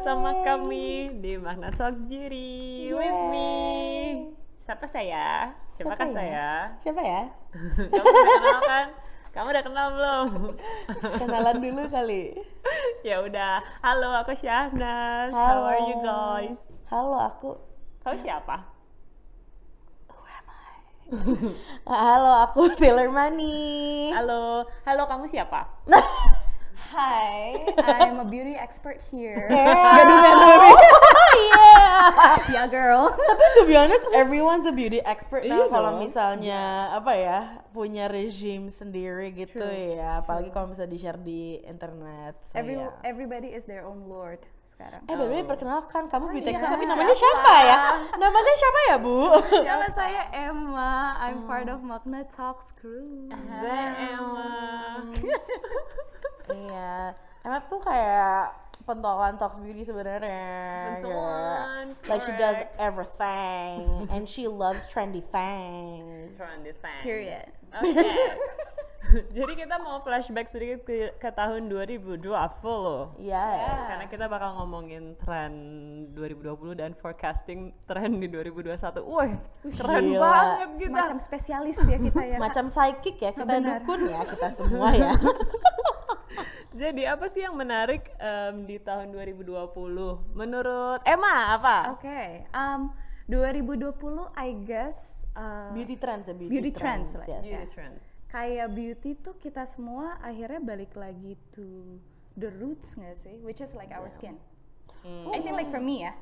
bersama kami di Magna Talks Beauty with me. Siapa saya? Siapakah saya? Siapa ya? Kamu udah kenal kan? Kamu udah kenal belum? Kenalan dulu kali. Ya udah. Halo, aku Syahnas. Halo. How are you guys? Halo, aku. Kamu siapa? Halo, aku Sailor Mani. Halo, kamu siapa? Hi, I'm a beauty expert here. Gadungan. Yeah, girl. Tapi to be honest, everyone's a beauty expert now. Iya Kalau dong. misalnya apa ya, punya regime sendiri gitu. True. Ya. Apalagi kalau misalnya di-share di internet. So, ya. Everybody is their own lord sekarang. by the way, perkenalkan kamu beauty iya. expert, tapi namanya siapa ya? Namanya siapa ya, Bu? Nama saya Emma. I'm part of Magna Talks crew. Emma. Iya, Emma tuh kayak pentolan Talks Beauty sebenarnya. Pentolan, Yeah. Like she does correct. everything and she loves trendy things. Trendy things. Period. Oke. Jadi kita mau flashback sedikit ke tahun 2020 loh. Yes. Karena kita bakal ngomongin tren 2020 dan forecasting tren di 2021. Wih, keren Gila. banget kita. Semacam spesialis ya kita ya. Macam psychic ya, kita Benar. dukun ya, kita semua ya. Jadi apa sih yang menarik di tahun 2020? Menurut Emma apa? Oke. 2020 I guess Beauty trends ya, Beauty trends lah. yes. Beauty trends. kayak beauty tuh kita semua akhirnya balik lagi to the roots nggak sih? Which is like our skin. I think like for me ya,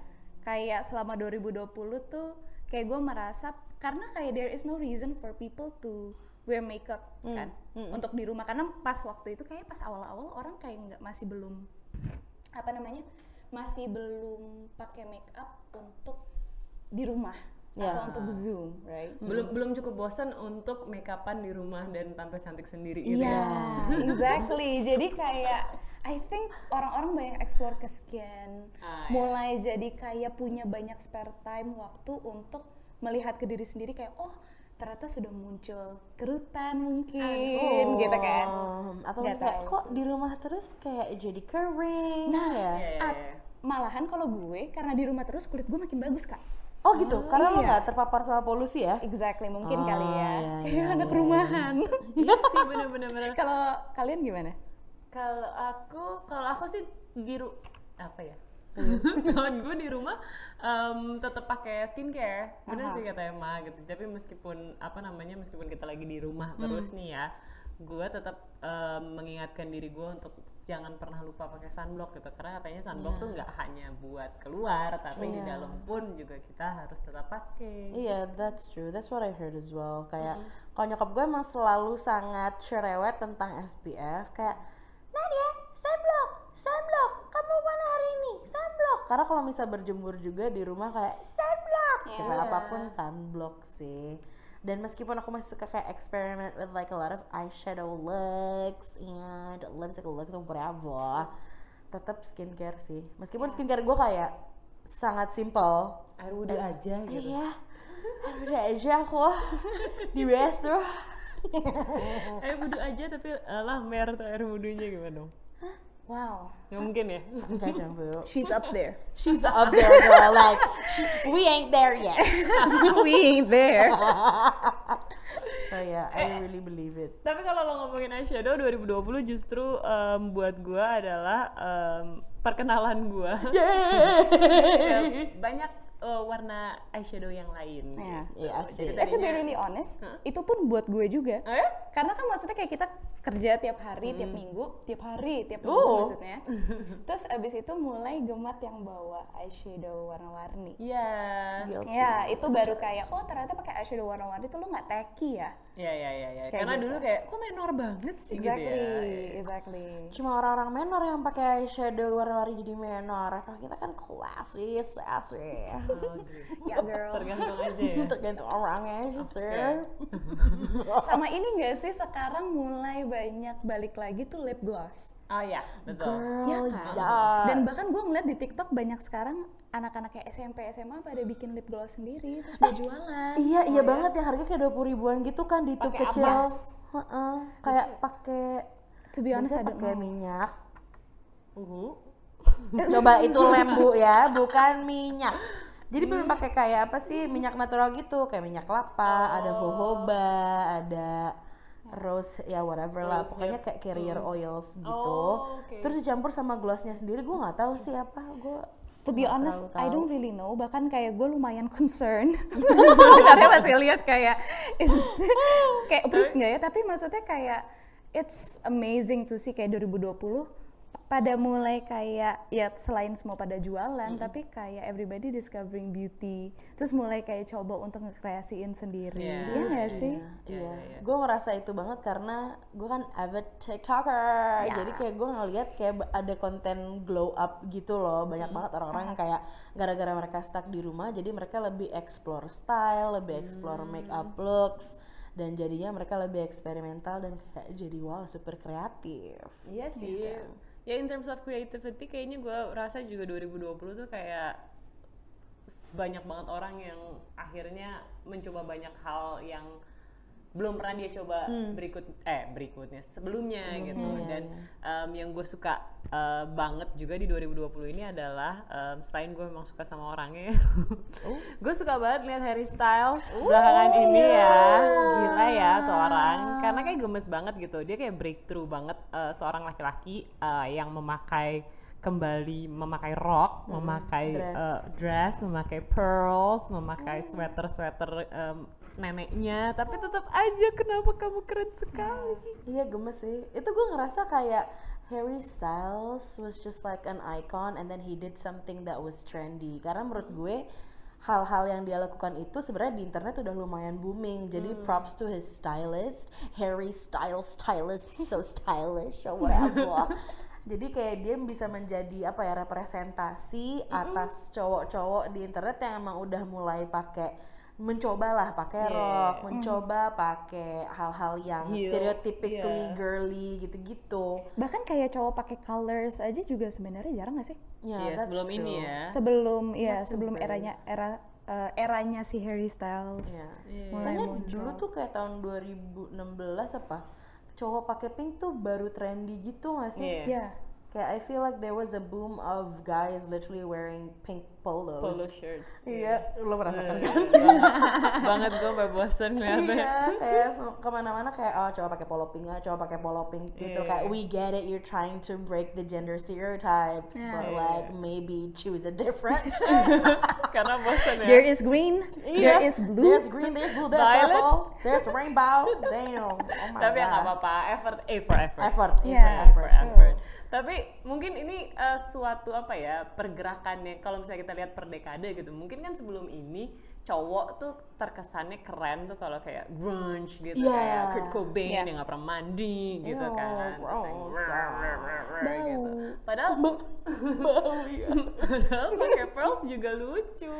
kayak selama 2020 tuh kayak gue merasa karena kayak there is no reason for people to wear makeup kan untuk di rumah, karena pas waktu itu kayak pas awal-awal orang kayak masih belum pakai makeup untuk di rumah atau untuk Zoom, right? Belum cukup bosan untuk make upan di rumah dan tampil cantik sendiri gitu Iya, ya. exactly. Jadi kayak I think orang-orang banyak explore ke skin, mulai jadi kayak punya banyak spare time waktu untuk melihat ke diri sendiri kayak oh ternyata sudah muncul kerutan mungkin gitu kan. Atau Nggak kayak tahu kok sih. di rumah terus kayak jadi kering Nah, ya. Iya. malahan kalau gue karena di rumah terus kulit gue makin bagus kak. Oh gitu, karena lo iya. nggak terpapar sama polusi ya? Exactly, mungkin kali ya. iya, Anak rumahan. Iya sih bener-bener. Kalau kalian gimana? Kalau aku sih apa ya? Kalau gue di rumah tetap pakai skincare, bener sih kata Emma gitu. Tapi meskipun kita lagi di rumah terus nih ya, gue tetap mengingatkan diri gue untuk jangan pernah lupa pakai sunblock gitu. Karena katanya sunblock tuh nggak hanya buat keluar, tapi di dalam pun juga kita harus tetap pakai. Iya, that's true. That's what I heard as well. Kayak kalau nyokap gue emang selalu sangat cerewet tentang SPF. Kayak, Nadia, sunblock. Kamu mana hari ini? Sunblock. Karena kalau misal berjemur juga di rumah kayak sunblock. Kita apapun sunblock sih. Dan meskipun aku masih suka kayak experiment with like a lot of eyeshadow looks and lipstick looks or whatever, tetap skincare sih. Meskipun skincare gue kayak sangat simple. Air wudhu aja gitu. Iya, udah aja aku di WC. Air wudhu aja tapi mer tuh air wudhunya gimana dong? Wow, Nggak mungkin ya? Enggak dong, Bu. she's up there. She's up there, girl. Like, we ain't there yet. We ain't there. So yeah, I really believe it. Tapi kalau lo ngomongin eyeshadow 2020 justru buat gue adalah perkenalan gue. Banyak warna eyeshadow yang lain. Iya. Iya sih. To be really honest, itu pun buat gue juga. Oh ya? Karena kan maksudnya kayak kita kerja tiap hari, tiap minggu maksudnya. Terus abis itu mulai gemat yang bawa eyeshadow warna-warni. Iya. Ya, itu baru kayak, oh ternyata pakai eyeshadow warna-warni itu lo nggak tacky ya. Iya. Kayak Karena gitu. dulu kayak, kok menor banget sih gitu ya. Exactly. Cuma orang-orang menor yang pakai eyeshadow warna-warni jadi menor. Kalau kita kan sassy. Ya girl. Tergantung aja ya. Tergantung orangnya aja sih. Sama ini nggak sih sekarang mulai banyak balik lagi tuh lip gloss. Oh iya, betul. Iya Girl, kan? yes. Dan bahkan gue ngeliat di TikTok banyak sekarang anak-anak kayak SMP, SMA pada bikin lip gloss sendiri terus buat jualan. Iya banget yang harganya kayak 20 ribuan gitu kan di tube Pakai kecil. ampas. Kayak pakai To be honest, I biasanya don't pakai know. minyak. Coba itu lem Bu ya, bukan minyak. Jadi belum pakai kayak apa sih minyak natural gitu, kayak minyak kelapa, ada jojoba, ada rose ya whatever lah, pokoknya kayak carrier oils gitu. Terus dicampur sama glossnya sendiri, gue nggak tahu sih apa, gue To be nggak honest, terlalu I tahu. don't really know. Bahkan kayak gue lumayan concern. Sebenarnya masih lihat kayak kayak approved nggak ya? Tapi maksudnya kayak it's amazing tuh sih kayak 2020 pada mulai kayak ya selain semua pada jualan, tapi kayak everybody discovering beauty. Terus mulai kayak coba untuk ngekreasiin sendiri. Iya. Iya nggak sih? Iya, gue ngerasa itu banget karena gue kan avid TikToker, jadi kayak gue ngeliat kayak ada konten glow up gitu loh, banyak banget orang-orang yang kayak gara-gara mereka stuck di rumah, jadi mereka lebih explore style, lebih explore makeup looks, dan jadinya mereka lebih eksperimental dan kayak jadi wow super kreatif. Iya sih. Ya in terms of creativity kayaknya gue rasa juga 2020 tuh kayak banyak banget orang yang akhirnya mencoba banyak hal yang belum pernah dia coba berikutnya sebelumnya gitu. Dan yang gue suka banget juga di 2020 ini adalah selain gue memang suka sama orangnya, gue suka banget lihat Harry Styles belakangan ini ya, gila ya tuh orang, karena kayak gemes banget gitu, dia kayak breakthrough banget, seorang laki-laki yang kembali memakai rok, memakai dress, memakai pearls, memakai sweater neneknya, tapi tetap aja kenapa kamu keren sekali. Iya gemes sih, itu gue ngerasa kayak Harry Styles was just like an icon and then he did something that was trendy, karena menurut gue hal-hal yang dia lakukan itu sebenarnya di internet udah lumayan booming, jadi props to his stylist, Harry Styles stylist, so stylish or whatever. Jadi kayak dia bisa menjadi apa ya, representasi atas cowok-cowok di internet yang emang udah mulai mencoba pakai rok, mencoba pakai hal-hal yang Heels, stereotypically girly gitu-gitu. Bahkan kayak cowok pakai colors aja juga sebenarnya jarang nggak sih? Iya, that's sebelum true. ini ya. Sebelum eranya si Harry Styles. Iya. Mulai Kayaknya muncul. dulu tuh kayak tahun 2016 apa, cowok pakai pink tuh baru trendy gitu nggak sih? Iya. Ya. Kayak I feel like there was a boom of guys literally wearing pink polos. Polo shirts. Iya, lo merasakan kan? Banget gue sampai bosen ngeliatnya. Iya, kayak kemana-mana kayak coba pakai polo pink, coba pakai polo pink gitu. Kayak we get it, you're trying to break the gender stereotypes, but like maybe choose a different. Karena bosen ya. There is green, there is blue. There's green, there's blue, there's Violet. purple, there's rainbow. Damn. Oh my Tapi ya nggak god. apa-apa, effort for effort. Effort, Yeah. effort. Tapi mungkin ini suatu apa ya, pergerakannya kalau misalnya kita lihat per dekade gitu. Mungkin kan sebelum ini cowok tuh terkesannya keren tuh kalau kayak grunge gitu, Yeah. kayak Kurt Cobain Yeah. yang nggak pernah mandi gitu Ew, kan. Terus yang gitu. Padahal padahal pakai pearls juga lucu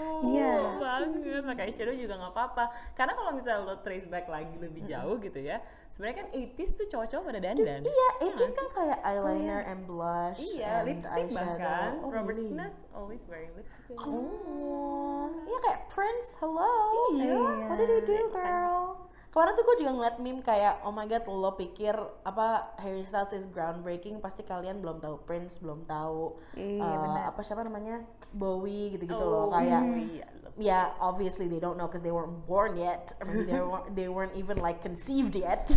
banget, pakai eyeshadow juga nggak apa-apa. Karena kalau misalnya lo trace back lagi lebih jauh gitu ya, sebenarnya kan 80s tuh cowok-cowok pada dandan. Iya, 80s kan kayak eyeliner and blush. Iya, and lipstick eyeshadow. bahkan. Oh, Robert really? Smith always wearing lipstick. Oh, iya kayak Prince, hello. Iya. What did you do, girl? Kemarin tuh gue juga ngeliat meme kayak, oh my god, lo pikir apa Harry Styles is groundbreaking, pasti kalian belum tahu Prince, belum tahu apa siapa namanya, Bowie gitu-gitu loh, kayak yeah, obviously they don't know because they weren't born yet. I mean, they weren't even like conceived yet.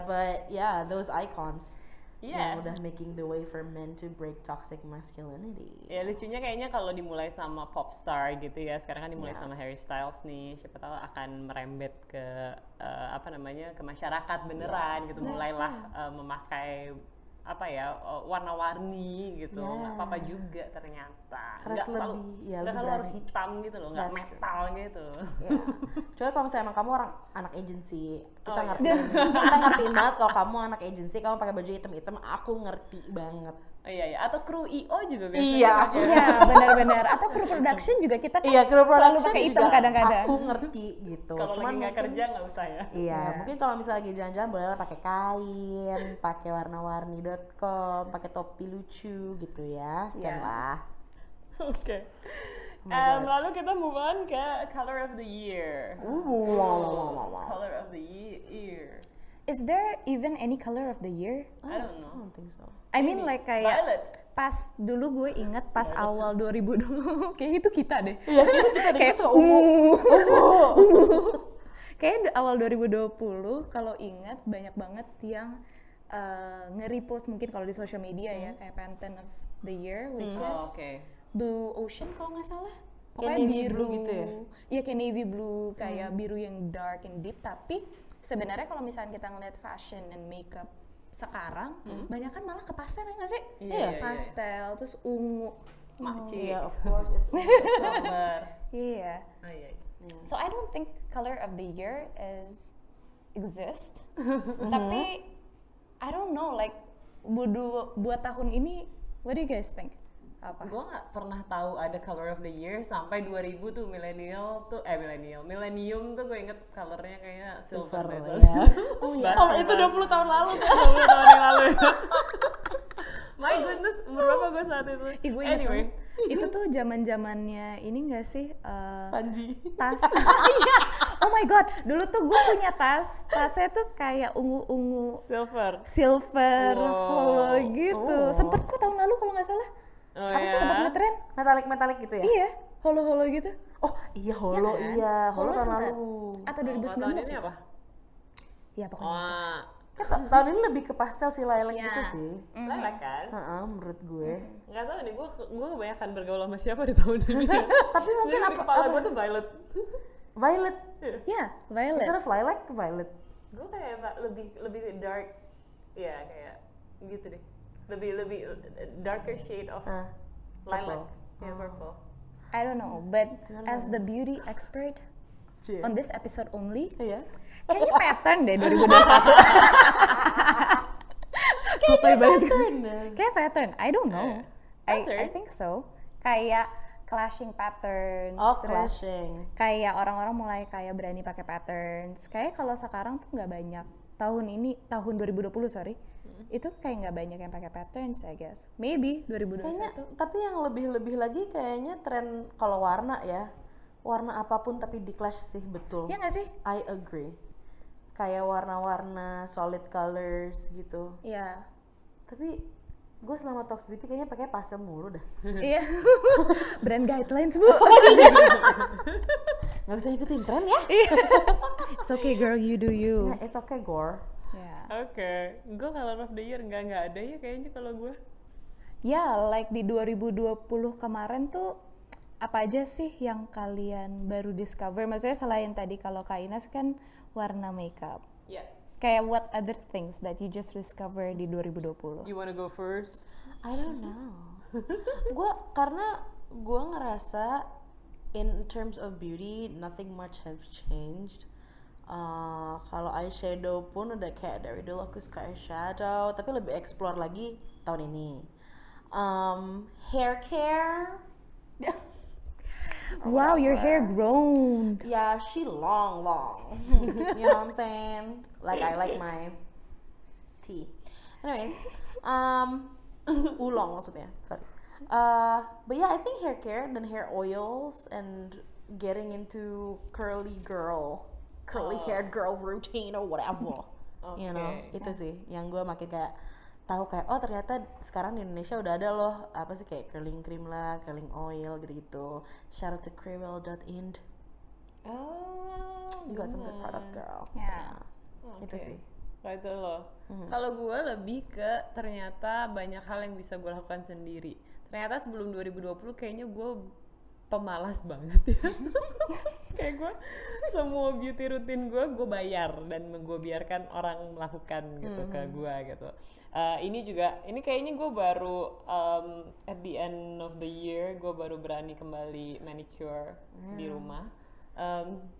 But yeah, those icons yang udah making the way for men to break toxic masculinity. Ya lucunya kayaknya kalau dimulai sama pop star gitu ya, sekarang kan dimulai sama Harry Styles nih, siapa tahu akan merembet ke apa namanya, ke masyarakat beneran gitu, mulailah memakai apa ya, warna-warni gitu, nggak apa-apa juga ternyata, Harus nggak selalu, lebih, ya, nggak lebih selalu harus berani. hitam gitu loh, nggak That's metal gitu. Ya. Coba kalau misalnya emang kamu anak agency, kita Oh, ngerti, kita ngertiin banget kalau kamu anak agency, kamu pakai baju hitam-hitam, aku ngerti banget. Iya, atau kru IO juga biasanya. Iya, Iya, benar-benar. Atau kru production juga kita kan Iya, crew selalu production pakai hitam juga kadang-kadang. aku ngerti gitu. Kalau lagi nggak mungkin- kerja nggak usah ya. Iya, mungkin kalau misalnya lagi jalan-jalan boleh lah pakai kain, pakai warna-warni.com, pakai topi lucu gitu ya, kan lah. Oke. Oh my God. Lalu kita move on ke color of the year. Wow. Color of the year. Is there even any color of the year? I don't I know. don't think so. I mean like kayak Violet. pas dulu gue inget pas awal 2020 kayak itu kita deh. Iya, kita Kayak suka ungu. Kayaknya awal 2020 kalau ingat banyak banget yang nge-repost mungkin kalau di social media ya kayak Pantene of the Year which is Blue Ocean kalau nggak salah. Pokoknya Kayak navy biru blue gitu ya? Iya kayak navy blue, kayak biru yang dark and deep. Tapi sebenarnya kalau misalnya kita ngeliat fashion and makeup sekarang, banyak kan malah ke pastel ya nggak sih? Iya. Pastel, terus ungu. Makcik. Iya, of course. Somber. Iya. Oh iya. So I don't think color of the year exist. Tapi I don't know, like buat tahun ini, what do you guys think? Apa? Gue nggak pernah tahu ada color of the year sampai 2000 tuh millennium tuh gue inget colornya kayaknya silver deh. ya. Oh iya. Oh, itu 20 tahun lalu kan? 20 tahun yang lalu ya. My goodness, umur berapa gue saat itu? Ih, gue inget banget. Itu tuh zaman-zamannya ini nggak sih? Panji. Tas. Iya. Oh my god, dulu tuh gue punya tas. Tasnya tuh kayak ungu-ungu silver holo gitu. Sempet kok tahun lalu kalau nggak salah. Oh, Apa ya? tuh sempet ngetren? Metalik gitu ya? Iya, holo-holo gitu. Oh, iya holo, kan? iya. Holo tahun sempet. lalu. Atau Tahun 2019 ini sih. apa? Ya pokoknya. Wah, Tahun ini lebih ke pastel sih, lilac Iya. gitu sih. lilac kan? Heeh, menurut gue. Nggak tahu nih, gue kebanyakan bergaul sama siapa di tahun ini. Tapi mungkin Jadi di kepala gue tuh violet. Violet. Ya, violet. Instead of lilac, violet. Gue kayak lebih dark, ya kayak gitu deh. Lebih darker shade of lilac, ya purple. I don't know, but as the beauty expert Cie. on this episode only, Iya. kayaknya pattern deh 2021. Sotoy banget kan. Kayak pattern, I don't know. I Pattern? think so. Kayak clashing patterns, Oh, terus clashing. kayak orang-orang mulai kayak berani pakai patterns. Kayak kalau sekarang tuh nggak banyak. Tahun 2020 sorry, itu kayak nggak banyak yang pakai patterns, I guess. Maybe 2021. Kayaknya, tapi yang lebih lagi kayaknya tren kalau warna ya. Warna apapun tapi di clash sih, betul. Ya nggak sih? I agree. Kayak warna-warna solid colors gitu. Iya. Tapi gue selama Talks Beauty kayaknya pakai pastel mulu dah. Iya. Brand guidelines, Bu. Nggak bisa ikutin tren ya? It's okay girl, you do you. Nah, it's okay, Gore. Yeah. Oke, gue color of the year nggak ada ya kayaknya kalau gue. Ya, like di 2020 kemarin tuh apa aja sih yang kalian baru discover? Maksudnya selain tadi kalau Kak Ines kan warna makeup. Ya. Kayak what other things that you just discover di 2020? You wanna go first? I don't know. Karena gue ngerasa in terms of beauty nothing much have changed. Kalau eyeshadow pun udah kayak dari dulu aku suka eyeshadow, tapi lebih explore lagi tahun ini. Hair care. Wow, your hair grown. Yeah, she long. You know what I'm saying? Like I like my tea. Anyways, oolong maksudnya. Sorry. But yeah, I think hair care dan hair oils and getting into curly haired girl routine or whatever. You know, itu sih yang gue makin kayak tahu kayak oh ternyata sekarang di Indonesia udah ada loh apa sih kayak curling cream lah, curling oil gitu-gitu. Shout out to Crewell.ind. Oh, Got some good products, girl. Yeah. Itu sih. Kalau itu loh. Kalau gue lebih ke ternyata banyak hal yang bisa gue lakukan sendiri. Ternyata sebelum 2020 kayaknya gue pemalas banget ya. Kayak gue semua beauty rutin gue bayar dan gue biarkan orang melakukan gitu ke gue gitu. Ini kayaknya gue baru at the end of the year gue baru berani kembali manicure di rumah.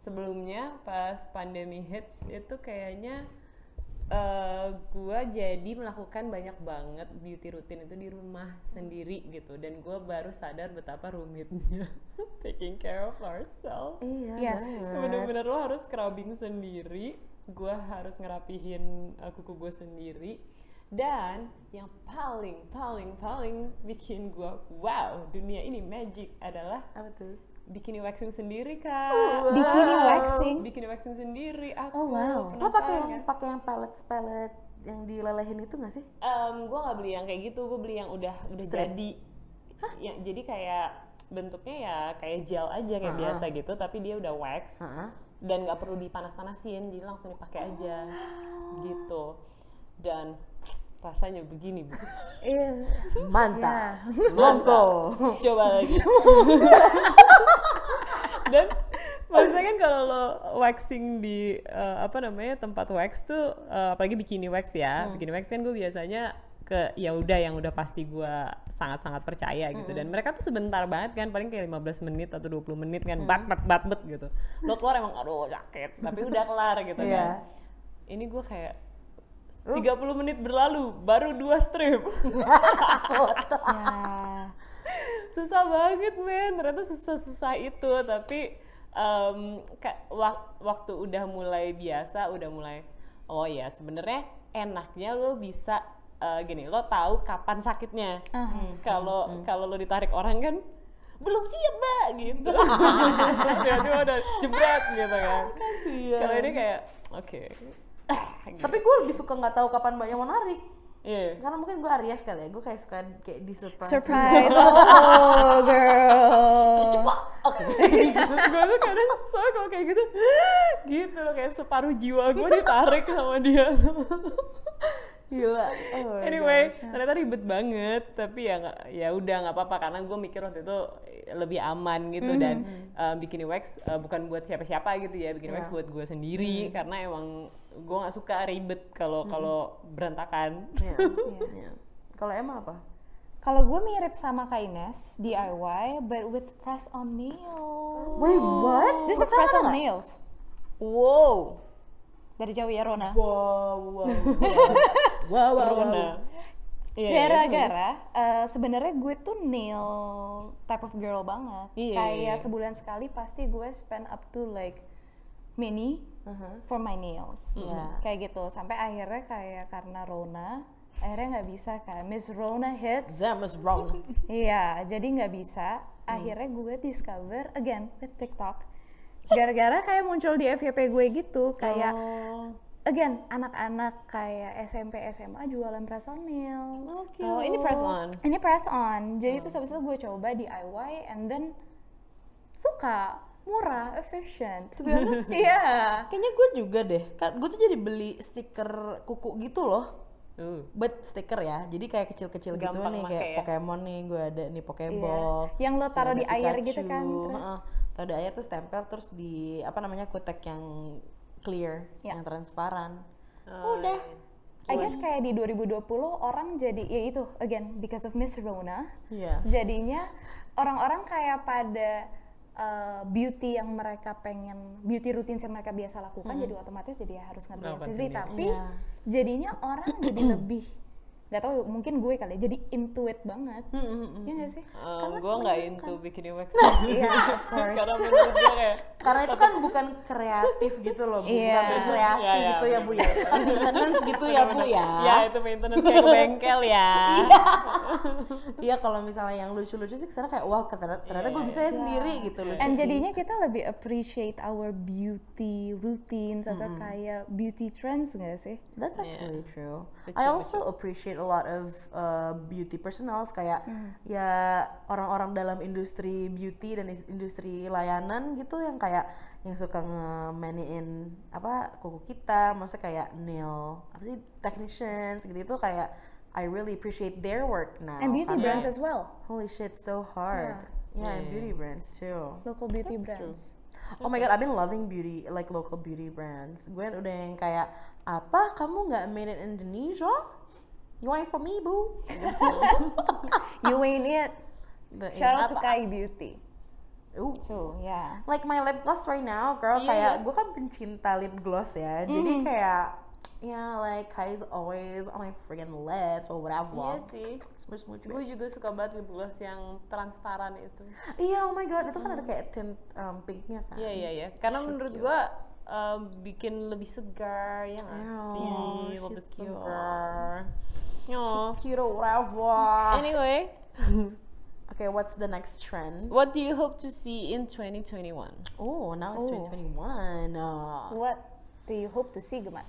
Sebelumnya pas pandemi hits itu kayaknya gue jadi melakukan banyak banget beauty rutin itu di rumah sendiri gitu, dan gue baru sadar betapa rumitnya taking care of ourselves. Iya. Yes. Bener-bener lo harus scrubbing sendiri, gue harus ngerapihin kuku gue sendiri, dan yang paling bikin gue wow dunia ini magic adalah Apa tuh? bikini waxing sendiri, Kak. Bikini waxing. Bikini waxing sendiri aku. Oh, wow. Lo penasaran kan? pakai yang palette yang dilelehin itu nggak sih? Gue nggak beli yang kayak gitu, gue beli yang udah jadi. Ya, jadi kayak bentuknya ya kayak gel aja kayak biasa gitu, tapi dia udah wax dan nggak perlu dipanas-panasin, jadi langsung dipakai aja gitu. Dan rasanya begini, Bu. Mantap. Monggo. Coba lagi. Dan maksudnya kan kalau lo waxing di tempat wax tuh apalagi bikini wax ya. Bikini wax kan gue biasanya ke ya udah yang udah pasti gue sangat-sangat percaya gitu. Dan mereka tuh sebentar banget kan, paling kayak 15 menit atau 20 menit kan, bat gitu. Lo keluar emang aduh sakit, tapi udah kelar gitu kan. Ini gue kayak 30 menit berlalu baru 2 strip. Susah banget men, ternyata susah itu. Tapi waktu udah mulai biasa, udah mulai oh ya sebenarnya enaknya lo bisa gini, lo tahu kapan sakitnya. Kalau lo ditarik orang kan belum siap mbak gitu. Tiba-tiba udah jebret gitu kan. Kalau ini kayak oke. Gitu. Tapi gue lebih suka nggak tahu kapan mbaknya mau narik. Karena mungkin gue Aries kali ya, gue kayak suka kayak di surprise. Oh girl. Gue tuh kadang soalnya kalau kayak gitu loh, kayak separuh jiwa gue ditarik sama dia. Gila. Anyway, ternyata ribet banget, tapi ya udah nggak apa-apa karena gue mikir waktu itu lebih aman gitu. Dan bikini wax bukan buat siapa-siapa gitu ya, bikini wax buat gue sendiri karena emang gue nggak suka ribet kalau berantakan. Kalau Emma apa? Kalau gue mirip sama Kak Ines, DIY but with press on nails. Wait, what? This is press on nails. Wow. Dari jauh ya Rona. Wow. Rona. Gara-gara sebenarnya gue tuh nail type of girl banget. Kayak sebulan sekali pasti gue spend up to like mini for my nails. Kayak gitu. Sampai akhirnya kayak karena Rona, akhirnya nggak bisa kan. Miss Rona hits. That was wrong. Iya, jadi nggak bisa. Akhirnya gue discover again with TikTok. Gara-gara kayak muncul di FYP gue gitu, kayak again anak-anak kayak SMP SMA jualan press on nails. Oh, ini press on. Ini press on. Jadi itu habis itu gue coba DIY and then suka, murah, efficient. To be honest, kayaknya gue juga deh. Gue tuh jadi beli stiker kuku gitu loh. But stiker ya, jadi kayak kecil-kecil gitu nih, kayak ya? Pokemon nih, gue ada nih Pokeball. Yang lo taruh di air gitu kan, terus taruh di air terus tempel, terus di kutek yang clear, yang transparan. Udah. I guess kayak di 2020 orang jadi, ya itu again because of Miss Rona, jadinya orang-orang kayak pada beauty yang mereka pengen, beauty routines yang mereka biasa lakukan jadi otomatis jadi harus ngerjain sendiri. Tapi jadinya orang jadi lebih, nggak tahu mungkin gue kali jadi intuit banget. Ya nggak sih? Gue nggak into bikini wax. Iya, of course. Karena menurut gue kayak karena itu kan bukan kreatif gitu loh, Bu. Bukan berkreasi gitu ya, Bu ya. Itu kan maintenance gitu ya, Bu ya. Ya, itu maintenance kayak ke bengkel ya. Iya, kalau misalnya yang lucu-lucu sih kesana kayak wah ternyata gue bisa ya sendiri gitu loh. And jadinya kita lebih appreciate our beauty routines atau kayak beauty trends nggak sih? That's actually true. I also appreciate a lot of beauty personals kayak ya orang-orang dalam industri beauty dan industri layanan gitu yang kayak yang suka nge-maniin kuku kita, maksudnya kayak nail technicians gitu itu kayak I really appreciate their work now. And beauty brands as well. Holy shit, so hard. And beauty brands too. Local beauty brands. Oh my god, I've been loving beauty, like local beauty brands. Gue udah yang kayak, apa kamu nggak made in Indonesia? You ain't for me, boo. You ain't it. Shout out to Kai Beauty. So, yeah. Like my lip gloss right now, girl, kayak gue kan pencinta lip gloss ya. Jadi kayak like Kai's always on my freaking lips or whatever. Iya sih. Smooth. Gue juga suka banget lip gloss yang transparan itu. Iya, oh my god, itu kan ada kayak tint pinknya kan. Iya. Karena menurut gue bikin lebih segar, ya nggak sih? Lebih segar. She's cute or whatever. Anyway. Okay, what's the next trend? What do you hope to see in 2021? Oh, now it's 2021. What do you hope to see, Gemma?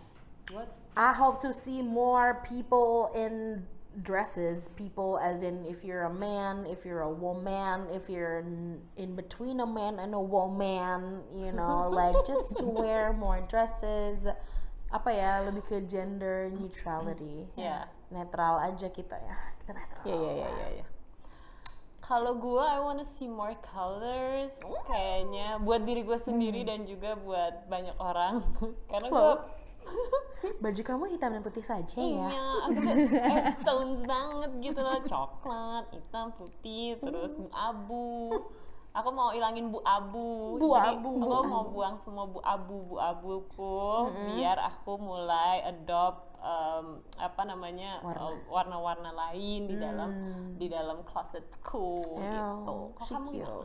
What? I hope to see more people in dresses. People as in if you're a man, if you're a woman, if you're in between a man and a woman, you know, like just to wear more dresses. Apa ya, lebih ke gender neutrality. Yeah. Netral aja kita ya. Kita netral. Ya. Kalau gue, I wanna see more colors. Kayaknya buat diri gue sendiri dan juga buat banyak orang. Karena gue baju kamu hitam dan putih saja ya. iya, aku tuh tones banget gitu loh, coklat, hitam, putih, terus abu. Aku mau ilangin bu abu. Jadi aku mau buang semua bu abuku biar aku mulai adopt warna-warna lain di dalam closetku gitu. Kok kamu gimana?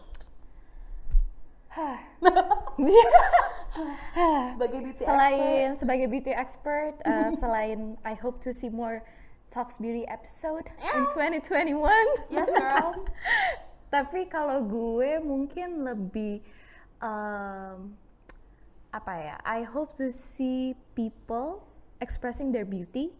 Sebagai beauty expert, selain I hope to see more Talks Beauty episode in 2021. Yes girl. Tapi kalau gue mungkin lebih I hope to see people expressing their beauty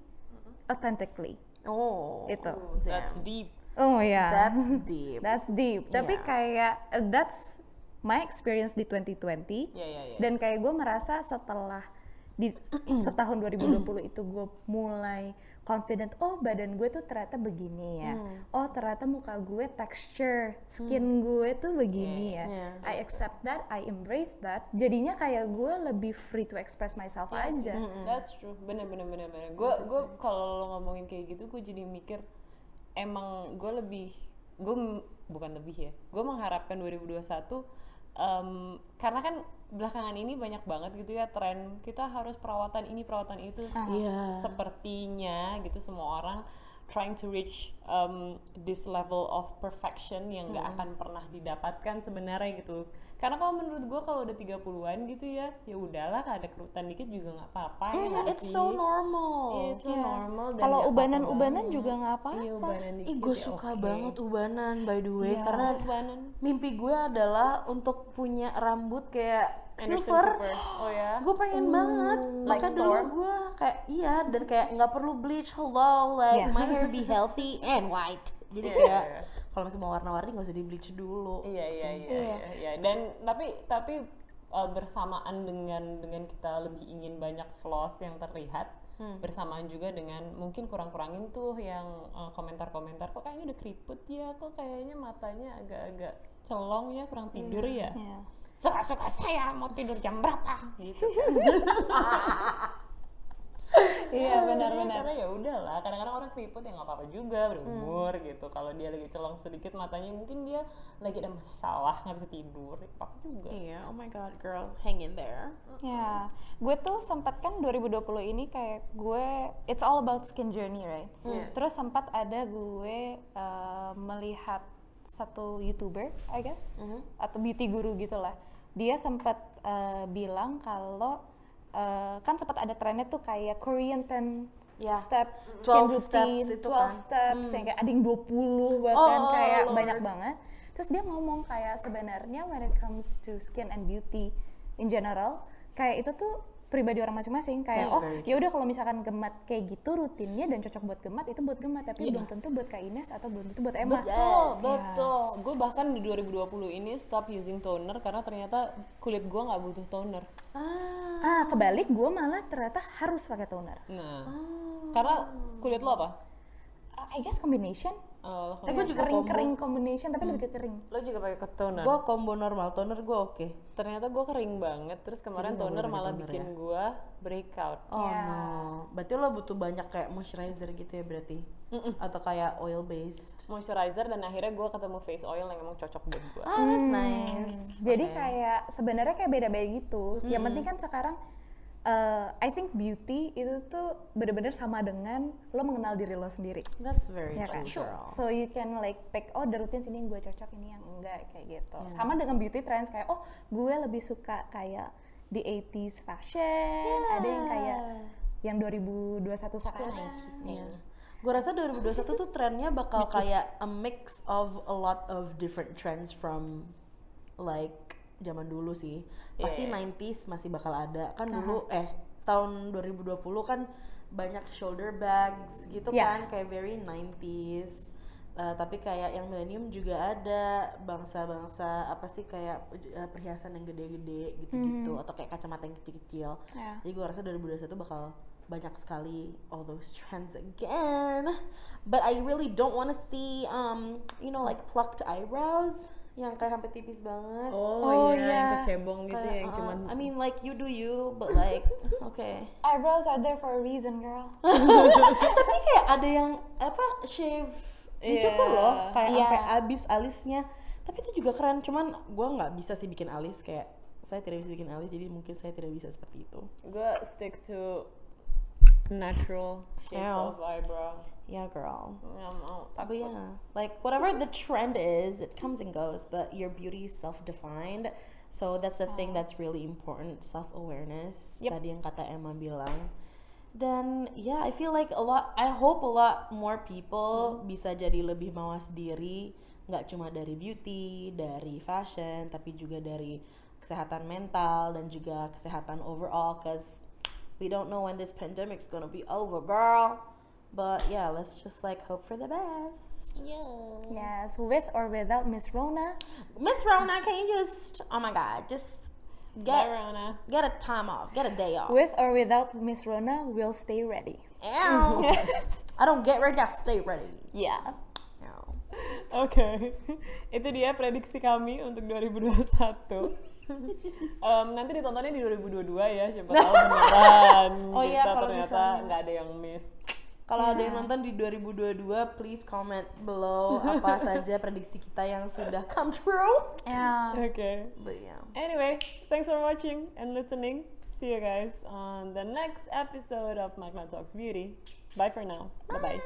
authentically. Oh, itu. That's deep. Oh ya. That's deep. That's deep. Tapi kayak that's my experience di 2020. Yeah. Dan kayak gue merasa setelah setahun 2020 itu gue mulai confident, oh badan gue tuh ternyata begini ya, oh ternyata muka gue texture skin gue tuh begini ya. I accept that, I embrace that, jadinya kayak gue lebih free to express myself aja. That's true, bener. Gue kalau lo ngomongin kayak gitu, gue jadi mikir emang gue mengharapkan 2021 karena kan belakangan ini banyak banget gitu ya tren kita harus perawatan ini perawatan itu. Sepertinya gitu semua orang trying to reach this level of perfection yang gak akan pernah didapatkan sebenarnya gitu. Karena kalau menurut gue kalau udah 30-an gitu ya udahlah, ada kerutan dikit juga nggak apa-apa ya. It's so normal. It's so normal. Kalau ubanan juga nggak apa-apa. Iya, ubanan dikit. Gue suka banget ubanan by the way, karena ubanan. mimpi gue adalah untuk punya rambut kayak Anderson silver. Cooper. Oh ya. Gue pengen banget. Like Maka dulu Storm? gue kayak dan kayak nggak perlu bleach. Hello, like my hair be healthy and white. Jadi kayak kalau masih mau warna-warni nggak usah di bleach dulu. Iya. Dan tapi bersamaan dengan kita lebih ingin banyak flaws yang terlihat, bersamaan juga dengan mungkin kurang-kurangin tuh yang komentar-komentar, kok kayaknya udah keriput ya, kok kayaknya matanya agak-agak celong ya, kurang tidur ya. Suka-suka saya mau tidur jam berapa gitu kan. Iya benar. Karena ya udahlah, kadang-kadang orang keriput ya nggak apa-apa juga, berumur gitu. Kalau dia lagi celong sedikit matanya, mungkin dia lagi ada masalah nggak bisa tidur, apa juga. Iya, oh my god girl, hang in there. Ya, gue tuh sempat kan 2020 ini kayak gue it's all about skin journey, right? Terus sempat ada gue melihat satu YouTuber, I guess, atau beauty guru gitulah. Dia sempat bilang kalau kan sempat ada trennya tuh kayak Korean 10 step skin routine, 12 steps, yang kayak ada yang 20 bahkan kayak banyak banget. Terus dia ngomong kayak sebenarnya when it comes to skin and beauty in general, kayak itu tuh pribadi orang masing-masing, kayak ya udah kalau misalkan Gemat kayak gitu rutinnya dan cocok buat Gemat, itu buat Gemat, tapi belum tentu buat Kak Ines atau belum tentu buat Emma. Betul. Gue bahkan di 2020 ini stop using toner karena ternyata kulit gue nggak butuh toner. Kebalik, gue malah ternyata harus pakai toner. Nah, karena kulit lo apa? I guess combination. Gue juga kering combination, tapi lebih ke kering. Lo juga pakai toner? Gue combo normal, toner gue oke. Ternyata gue kering banget, terus kemarin toner malah bikin gue breakout. No, berarti lo butuh banyak kayak moisturizer gitu ya berarti? Atau kayak oil based? Moisturizer, dan akhirnya gue ketemu face oil yang emang cocok buat gue. That's nice. Jadi kayak sebenarnya kayak beda-beda gitu. Yang penting kan sekarang I think beauty itu tuh bener-bener sama dengan lo mengenal diri lo sendiri. That's very Ya kan? true, girl. So you can like pick, the routine sini yang gue cocok, ini yang enggak, kayak gitu. Sama dengan beauty trends, kayak gue lebih suka kayak the 80s fashion, ada yang kayak yang 2021 sekarang. Gue rasa 2021 tuh trennya bakal kayak a mix of a lot of different trends from like zaman dulu sih. Pasti 90s masih bakal ada kan dulu tahun 2020 kan banyak shoulder bags gitu kan, kayak very 90s. Tapi kayak yang millennium juga ada bangsa-bangsa apa sih kayak perhiasan yang gede-gede gitu-gitu atau kayak kacamata yang kecil-kecil. Jadi gue rasa 2021 bakal banyak sekali all those trends again. But I really don't want to see you know like plucked eyebrows yang kayak sampai tipis banget. Oh iya, yang kecebong gitu Kayak, ya, yang cuman I mean like you do you, but like okay. Eyebrows are there for a reason, girl. Tapi kayak ada yang apa shave dicukur loh, kayak sampai abis alisnya. Tapi itu juga keren, cuman gue nggak bisa sih bikin alis, kayak saya tidak bisa bikin alis, jadi mungkin saya tidak bisa seperti itu. gue stick to natural shape of eyebrow. Yeah, girl. Nggak mau. But yeah, like whatever the trend is, it comes and goes, but your beauty is self-defined. So that's the thing that's really important, self-awareness. Tadi yang kata Emma bilang. Dan yeah, I feel like I hope a lot more people bisa jadi lebih mawas diri, nggak cuma dari beauty, dari fashion, tapi juga dari kesehatan mental dan juga kesehatan overall, cause we don't know when this pandemic's gonna be over, girl. But yeah, let's just like hope for the best. Yeah. Yes, with or without Miss Rona. Miss Rona, can you just, oh my god, just Bye, Rona. get a time off, get a day off. With or without Miss Rona, we'll stay ready. Ew. I don't get ready, I stay ready. Yeah. Ew. Oke, itu dia prediksi kami untuk 2021. Nanti ditontonnya di 2022 ya, siapa tahu beneran. Oh iya, kita kalau ternyata misalnya- nggak ada yang miss. Kalau ada yang nonton di 2022, please comment below apa saja prediksi kita yang sudah come true. Yeah. Oke. But yeah. Anyway, thanks for watching and listening. See you guys on the next episode of Magna Talks Beauty. Bye for now. Bye-bye.